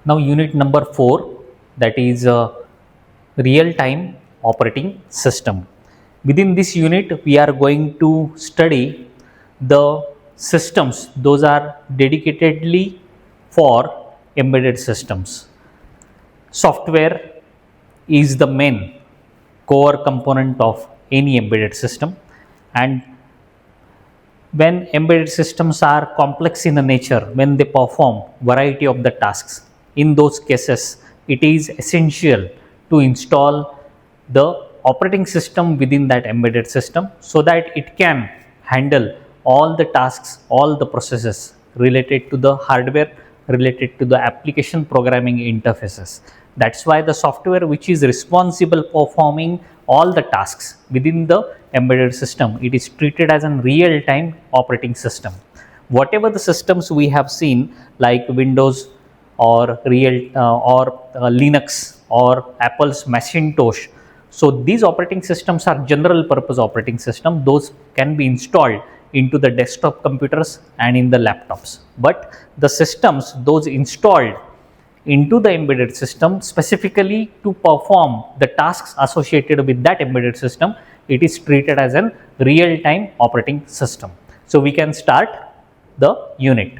Now unit number 4, that is real-time operating system. Within this unit we are going to study the systems, those are dedicatedly for embedded systems. Software is the main core component of any embedded system, and when embedded systems are complex in nature, when they perform variety of the tasks, in those cases it is essential to install the operating system within that embedded system so that it can handle all the tasks, all the processes related to the hardware, related to the application programming interfaces. That's why the software which is responsible for performing all the tasks within the embedded system, it is treated as a real-time operating system. Whatever the systems we have seen like Windows or Linux or Apple's Macintosh, so these operating systems are general purpose operating system. Those can be installed into the desktop computers and in the laptops, but the systems those installed into the embedded system specifically to perform the tasks associated with that embedded system, it is treated as a real-time operating system. So we can start the unit.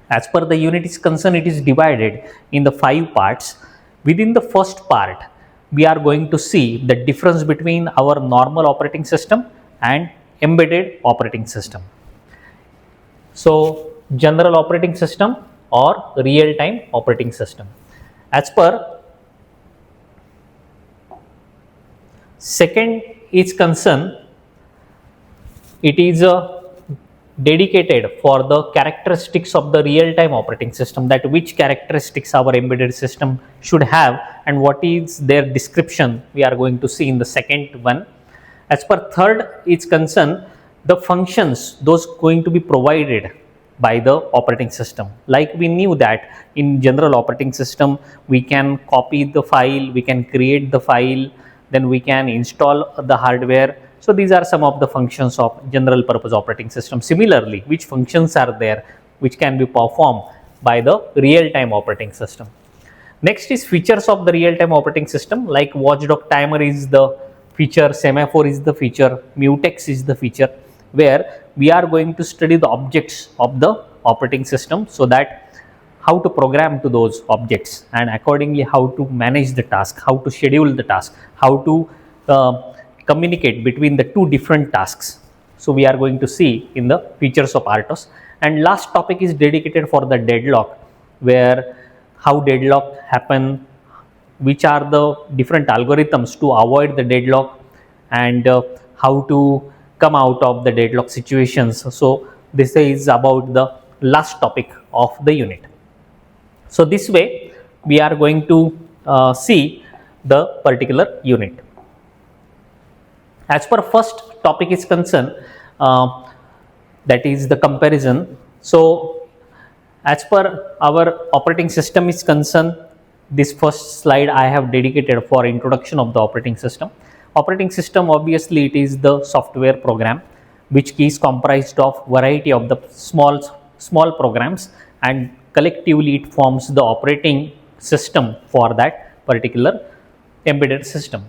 As per the unit is concerned, it is divided in the 5 parts. Within the first part, we are going to see the difference between our normal operating system and embedded operating system. So general operating system or real-time operating system. As per second is concerned, it is dedicated for the characteristics of the real-time operating system, that which characteristics our embedded system should have and what is their description we are going to see in the second one. As per third is concerned, the functions those going to be provided by the operating system. Like we knew that in general operating system we can copy the file, we can create the file, then we can install the hardware. So these are some of the functions of general purpose operating system. Similarly, which functions are there which can be performed by the real-time operating system. Next is features of the real-time operating system, like watchdog timer is the feature, semaphore is the feature, mutex is the feature, where we are going to study the objects of the operating system, so that how to program to those objects and accordingly how to manage the task, how to schedule the task, how to communicate between the two different tasks. So we are going to see in the features of RTOS. And last topic is dedicated for the deadlock, where how deadlock happen, which are the different algorithms to avoid the deadlock, and how to come out of the deadlock situations. So this is about the last topic of the unit. So this way we are going to see the particular unit. As per first topic is concerned, that is the comparison. So as per our operating system is concerned, this first slide I have dedicated for introduction of the operating system. Operating system, obviously it is the software program which is comprised of variety of the small programs, and collectively it forms the operating system for that particular embedded system.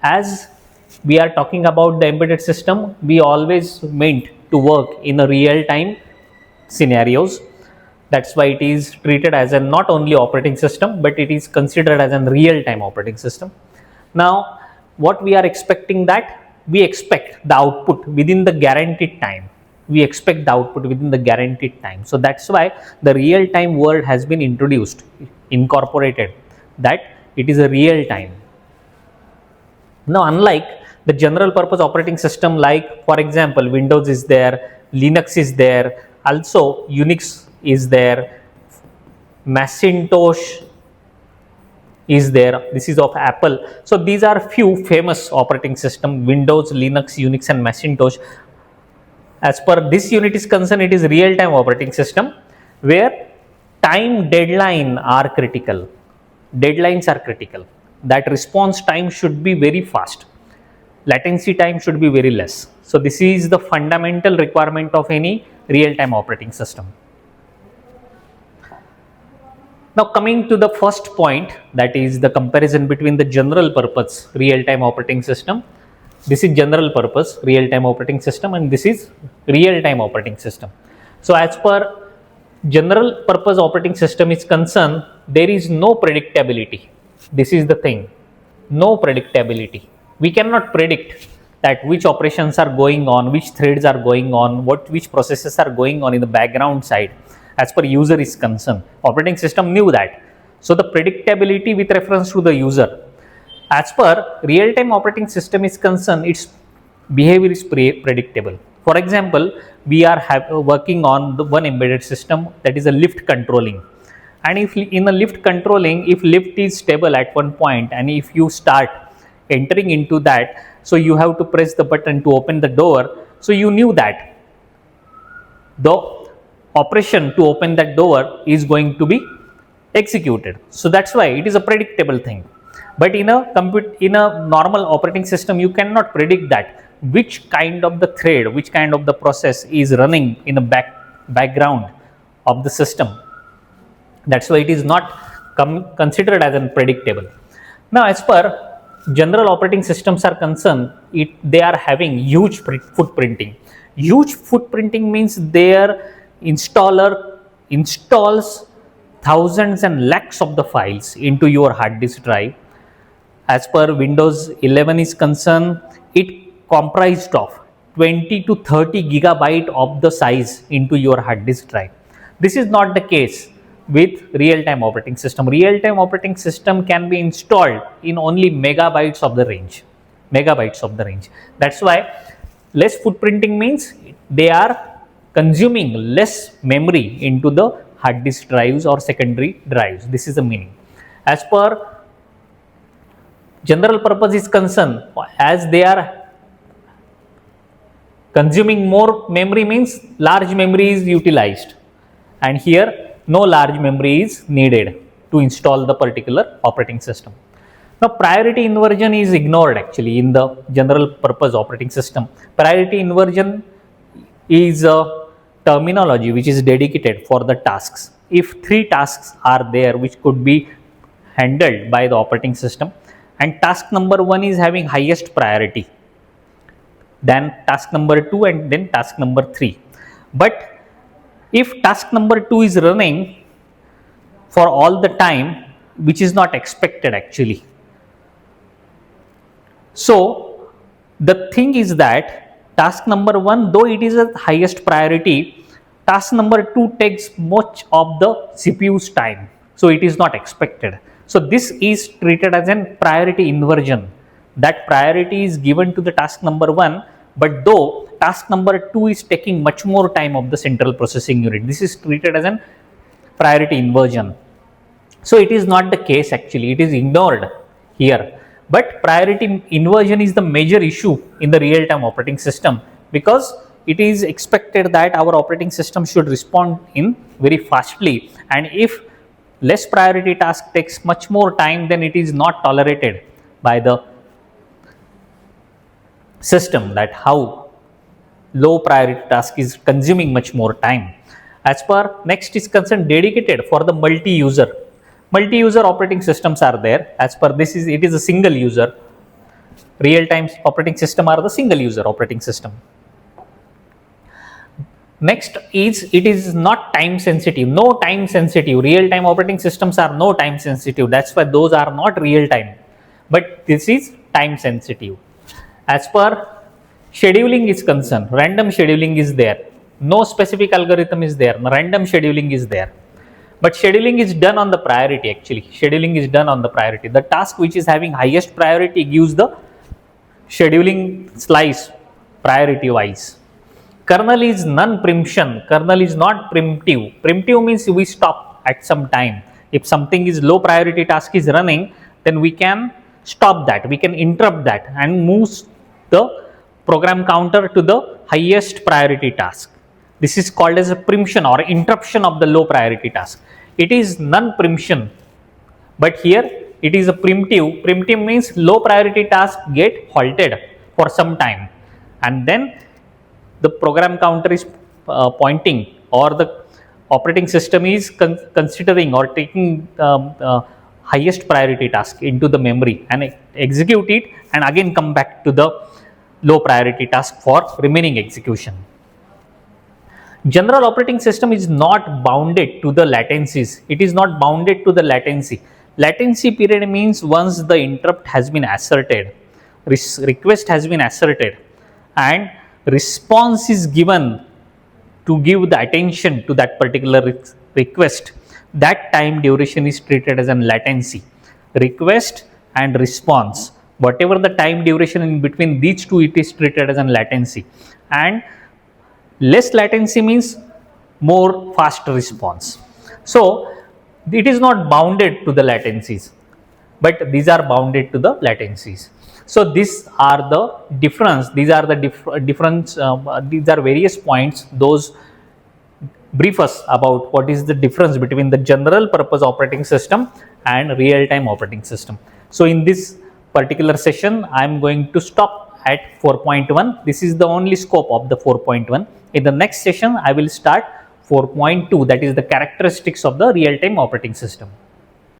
As we are talking about the embedded system, we always meant to work in a real-time scenarios. That's why it is treated as a not only operating system, but it is considered as a real-time operating system. Now what we are expecting, that we expect the output within the guaranteed time. We expect the output within the guaranteed time. So that's why the real-time word has been introduced, incorporated, that it is a real time. Now unlike the general purpose operating system, like for example Windows is there, Linux is there, also Unix is there, Macintosh is there, this is of Apple. So these are few famous operating system: Windows, Linux, Unix and Macintosh. As per this unit is concerned, it is real-time operating system where time deadline are critical. Deadlines are critical. That response time should be very fast. Latency time should be very less. So this is the fundamental requirement of any real-time operating system. Now coming to the first point, that is the comparison between the general purpose real-time operating system. This is general purpose real-time operating system and this is real-time operating system. So as per general purpose operating system is concerned, there is no predictability. This is the thing, no predictability. We cannot predict that which operations are going on, which threads are going on, which processes are going on in the background side. As per user is concerned, operating system knew that. So the predictability with reference to the user. As per real-time operating system is concerned, its behavior is predictable. For example, we are working on the one embedded system, that is a lift controlling. And if in a lift controlling, if lift is stable at one point and if you start entering into that, so you have to press the button to open the door. So you knew that the operation to open that door is going to be executed. So that's why it is a predictable thing. But in a normal operating system, you cannot predict that which kind of the thread, which kind of the process is running in the background of the system. That's why it is not considered as unpredictable. Now as per general operating systems are concerned, they are having huge footprinting. Huge footprinting means their installer installs thousands and lakhs of the files into your hard disk drive. As per Windows 11 is concerned, it comprised of 20 to 30 gigabyte of the size into your hard disk drive. This is not the case with real-time operating system. Real-time operating system can be installed in only megabytes of the range. That's why less footprinting means they are consuming less memory into the hard disk drives or secondary drives. This is the meaning. As per general purpose is concerned, as they are consuming more memory means large memory is utilized, and here no large memory is needed to install the particular operating system. Now priority inversion is ignored actually in the general purpose operating system. Priority inversion is a terminology which is dedicated for the tasks. If 3 tasks are there which could be handled by the operating system, and task number 1 is having highest priority, then task number 2 and then task number 3. But if task number 2 is running for all the time, which is not expected actually. So the thing is that task number 1, though it is a highest priority, task number 2 takes much of the CPU's time. So it is not expected. So this is treated as a priority inversion. That priority is given to the task number 1, but though task number 2 is taking much more time of the central processing unit, this is treated as a priority inversion. So it is not the case actually, it is ignored here. But priority inversion is the major issue in the real-time operating system, because it is expected that our operating system should respond in very fastly, and if less priority task takes much more time, then it is not tolerated by the system, that how low priority task is consuming much more time. As per next is concerned, dedicated for the multi-user operating systems are there. As per this is, it is a single user. Real-time operating system are the single user operating system. Next is, it is not time sensitive, no time sensitive. Real-time operating systems are no time sensitive. That's why those are not real time, but this is time sensitive. As per scheduling is concerned, random scheduling is there. No specific algorithm is there, random scheduling is there. But scheduling is done on the priority actually. Scheduling is done on the priority. The task which is having highest priority gives the scheduling slice priority wise. Kernel is non-preemption. Kernel is not preemptive. Preemptive means we stop at some time. If something is low priority task is running, then we can stop that. We can interrupt that and move the program counter to the highest priority task. This is called as a preemption or interruption of the low priority task. It is non-preemption, but here it is a preemptive. Preemptive means low priority task get halted for some time, and then the program counter is pointing, or operating system is considering or taking highest priority task into the memory and execute it, and again come back to the low priority task for remaining execution. General operating system is not bounded to the latencies. It is not bounded to the latency. Latency period means once the interrupt has been asserted, request has been asserted, and response is given to give the attention to that particular request, that time duration is treated as an latency. Request and response, whatever the time duration in between these two, it is treated as an latency. And less latency means more fast response. So it is not bounded to the latencies, but these are bounded to the latencies. So these are the difference. These are the difference. These are various points. Those brief us about what is the difference between the general purpose operating system and real time operating system. So in this particular session, I am going to stop at 4.1. This is the only scope of the 4.1. In the next session, I will start 4.2, that is the characteristics of the real time operating system.